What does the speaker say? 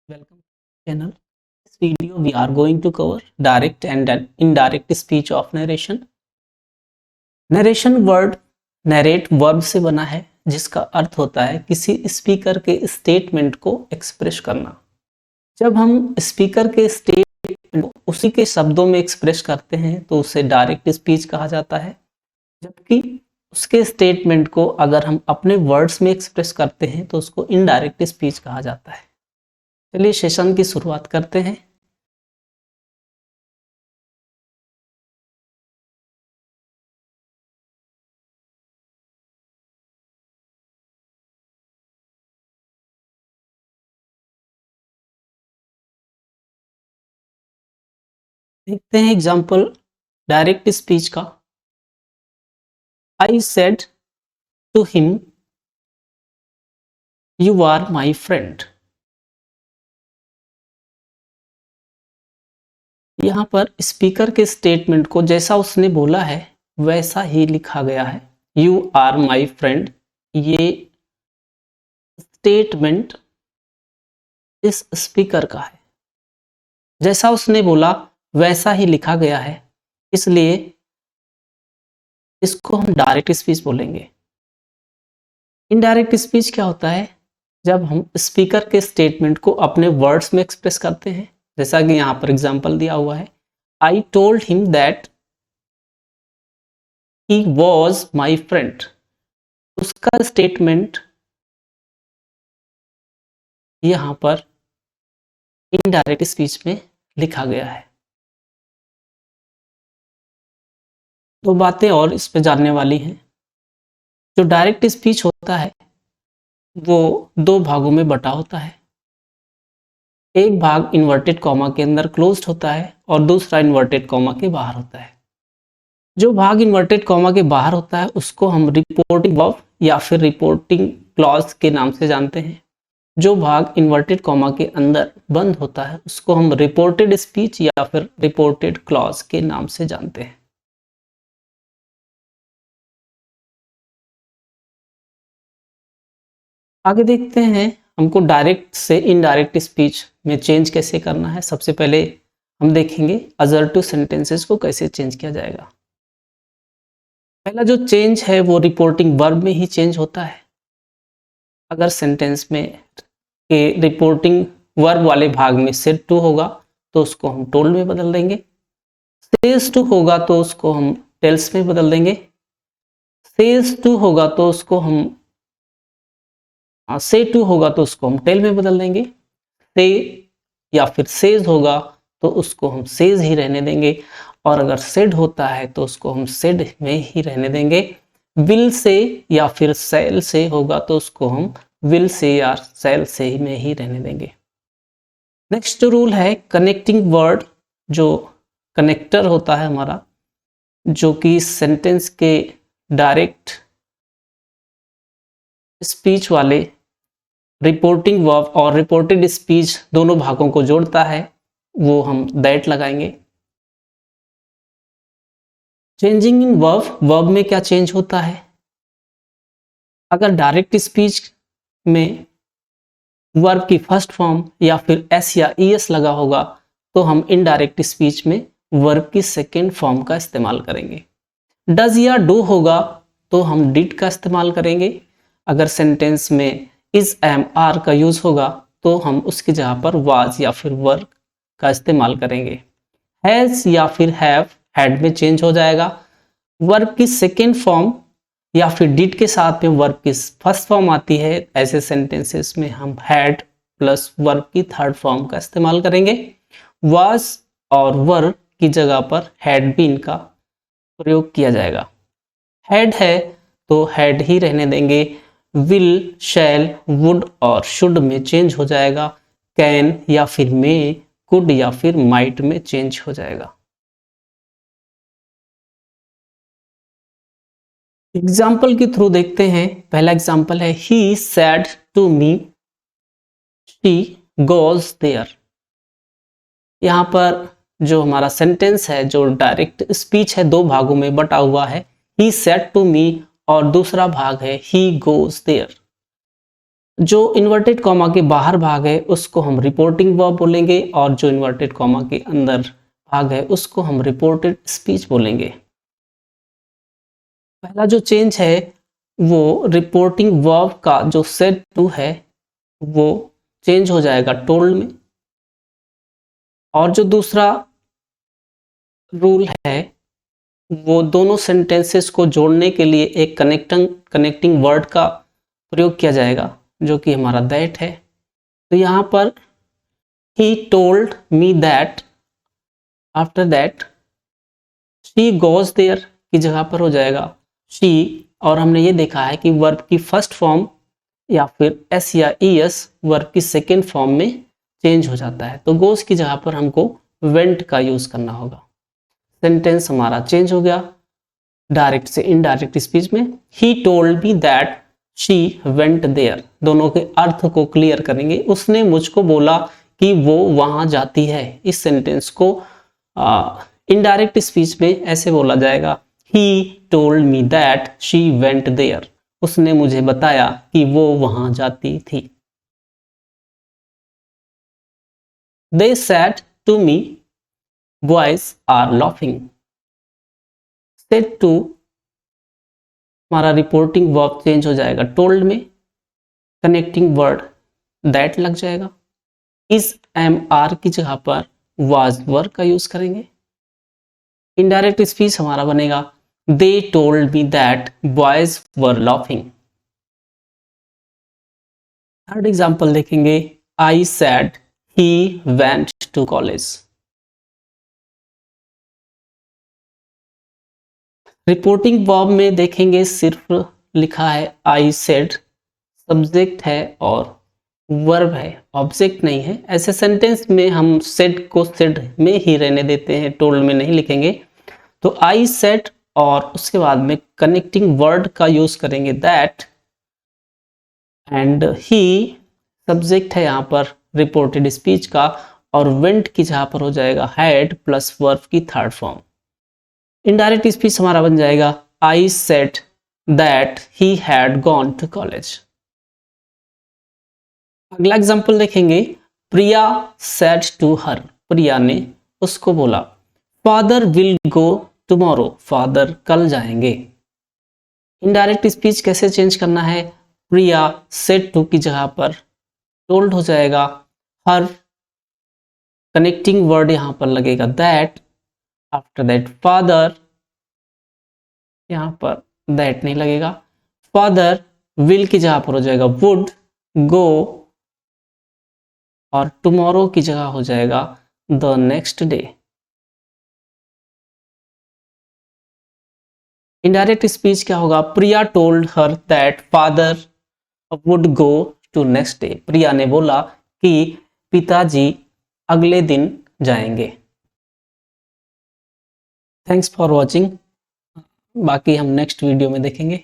Welcome to the channel. In this video, we are going to cover direct and indirect speech of narration. Narration word narrate verb से बना है, जिसका अर्थ होता है किसी speaker के स्टेटमेंट को एक्सप्रेस करना। जब हम स्पीकर के स्टेटमेंट को उसी के शब्दों में एक्सप्रेस करते हैं तो उसे डायरेक्ट स्पीच कहा जाता है, जबकि उसके स्टेटमेंट को अगर हम अपने वर्ड्स में एक्सप्रेस करते हैं तो उसको इनडायरेक्ट स्पीच कहा जाता है। चलिए सेशन की शुरुआत करते हैं। देखते हैं एग्जाम्पल डायरेक्ट स्पीच का। I said to him you are my friend. यहाँ पर स्पीकर के स्टेटमेंट को जैसा उसने बोला है वैसा ही लिखा गया है, यू आर माई फ्रेंड। ये स्टेटमेंट इस स्पीकर का है, जैसा उसने बोला वैसा ही लिखा गया है, इसलिए इसको हम डायरेक्ट स्पीच बोलेंगे। इनडायरेक्ट स्पीच क्या होता है? जब हम स्पीकर के स्टेटमेंट को अपने वर्ड्स में एक्सप्रेस करते हैं, जैसा कि यहाँ पर एग्जाम्पल दिया हुआ है, I told him that he was my friend. उसका स्टेटमेंट यहाँ पर इनडायरेक्ट स्पीच में लिखा गया है। दो बातें और इस पे जानने वाली हैं। जो डायरेक्ट स्पीच होता है वो दो भागों में बटा होता है। एक भाग इन्वर्टेड कॉमा के अंदर क्लोज्ड होता है और दूसरा इन्वर्टेड कॉमा के बाहर होता है। जो भाग इन्वर्टेड कॉमा के बाहर होता है उसको हम रिपोर्टिंग वर्ब या फिर रिपोर्टिंग क्लॉज के नाम से जानते हैं। जो भाग इन्वर्टेड कॉमा के अंदर बंद होता है उसको हम रिपोर्टेड स्पीच या फिर रिपोर्टेड क्लॉज के नाम से जानते हैं। आगे देखते हैं हमको डायरेक्ट से इनडायरेक्ट स्पीच में चेंज कैसे करना है। सबसे पहले हम देखेंगे असर्टिव सेंटेंसेस को कैसे चेंज किया जाएगा। पहला जो चेंज है वो रिपोर्टिंग वर्ब में ही चेंज होता है। अगर सेंटेंस में के रिपोर्टिंग वर्ब वाले भाग में सेड टू होगा तो उसको हम टोल्ड में बदल देंगे। सेज टू होगा तो उसको हम टेल्स में बदल देंगे। सेज टू होगा तो उसको हम से टू होगा तो उसको हम टेल में बदल देंगे। से या फिर सेज होगा तो उसको हम सेज ही रहने देंगे, और अगर सेड होता है तो उसको हम सेड में ही रहने देंगे। विल से या फिर सेल से होगा तो उसको हम विल से या सेल से ही में ही रहने देंगे। नेक्स्ट रूल है कनेक्टिंग वर्ड। जो कनेक्टर होता है हमारा, जो कि सेंटेंस के डायरेक्ट स्पीच वाले रिपोर्टिंग वर्ब और रिपोर्टेड स्पीच दोनों भागों को जोड़ता है, वो हम दैट लगाएंगे। चेंजिंग इन वर्ब में क्या चेंज होता है? अगर डायरेक्ट स्पीच में वर्ब की फर्स्ट फॉर्म या फिर एस या ईएस लगा होगा तो हम इनडायरेक्ट स्पीच में वर्ब की सेकेंड फॉर्म का इस्तेमाल करेंगे। डज या डू होगा तो हम डिड का इस्तेमाल करेंगे। अगर सेंटेंस में इज एम आर का यूज होगा तो हम उसकी जगह पर वाज या फिर वर्क का इस्तेमाल करेंगे। हैज या फिर हैव हैड में चेंज हो जाएगा। वर्ब की सेकेंड फॉर्म या फिर डिड के साथ में वर्ब की फर्स्ट फॉर्म आती है, ऐसे सेंटेंसेस में हम हैड प्लस वर्ब की थर्ड फॉर्म का इस्तेमाल करेंगे। वाज और वर की जगह पर हैड भी इनका प्रयोग किया जाएगा। हैड है तो हैड ही रहने देंगे। विल, शैल, वुड और शुड में चेंज हो जाएगा। कैन या फिर मे, कुड या फिर माइट में चेंज हो जाएगा। एग्जाम्पल के थ्रू देखते हैं। पहला एग्जाम्पल है he said to me she goes there. यहाँ पर जो हमारा सेंटेंस है, जो डायरेक्ट स्पीच है, दो भागों में बटा हुआ है। ही सैड टू मी और दूसरा भाग है ही गोज देयर। जो इन्वर्टेड कॉमा के बाहर भाग है उसको हम रिपोर्टिंग वर्ब बोलेंगे और जो इन्वर्टेड कॉमा के अंदर भाग है उसको हम रिपोर्टेड स्पीच बोलेंगे। पहला जो चेंज है वो रिपोर्टिंग वर्ब का जो सेड टू है वो चेंज हो जाएगा टोल्ड में, और जो दूसरा रूल है वो दोनों सेंटेंसेस को जोड़ने के लिए एक कनेक्टिंग वर्ड का प्रयोग किया जाएगा जो कि हमारा दैट है। तो यहाँ पर he told me that, after that she goes there की जगह पर हो जाएगा शी, और हमने ये देखा है कि वर्ब की फर्स्ट फॉर्म या फिर एस या ईएस वर्ब की सेकेंड फॉर्म में चेंज हो जाता है, तो गोज की जगह पर हमको वेंट का यूज करना होगा। सेंटेंस हमारा चेंज हो गया डायरेक्ट से इनडायरेक्ट स्पीच में। He told me that she went there, दोनों के अर्थ को क्लियर करेंगे। उसने मुझको बोला कि वो वहां जाती है। इस सेंटेंस को इनडायरेक्ट स्पीच में ऐसे बोला जाएगा, he told me that she went there, उसने मुझे बताया कि वो वहां जाती थी। They said to me, boys are laughing. Said to हमारा रिपोर्टिंग वर्ब चेंज हो जाएगा टोल्ड में, कनेक्टिंग वर्ड दैट लग जाएगा। इस एम आर की जगह पर वाज वर का यूज करेंगे। इनडायरेक्ट स्पीच हमारा बनेगा they told me that boys were laughing. Third example देखेंगे, I said he went to college. Reporting verb में देखेंगे सिर्फ लिखा है आई सेड, सब्जेक्ट है और वर्ब है, ऑब्जेक्ट नहीं है। ऐसे सेंटेंस में हम सेड को सेड में ही रहने देते हैं, टोल्ड में नहीं लिखेंगे। तो आई सेड और उसके बाद में कनेक्टिंग वर्ड का यूज करेंगे दैट, एंड ही सब्जेक्ट है यहाँ पर रिपोर्टेड स्पीच का, और वेंट की जगह पर हो जाएगा हैड प्लस वर्ब की थर्ड फॉर्म। इनडायरेक्ट स्पीच हमारा बन जाएगा I said that he had gone to college. अगला एग्जांपल देखेंगे, Priya said to her, Priya ने उसको बोला, father will go tomorrow, father कल जाएंगे। इनडायरेक्ट स्पीच कैसे चेंज करना है, प्रिया सेड टू की जगह पर टोल्ड हो जाएगा, हर कनेक्टिंग वर्ड यहां पर लगेगा दैट, आफ्टर दैट फादर, यहां पर दैट नहीं लगेगा, फादर विल की जगह पर हो जाएगा वुड, गो, और टुमारो की जगह हो जाएगा the next day. Indirect speech क्या होगा, Priya told her that father would go to next day, Priya ने बोला कि पिताजी अगले दिन जाएंगे। थैंक्स फॉर वॉचिंग, बाकी हम नेक्स्ट वीडियो में देखेंगे।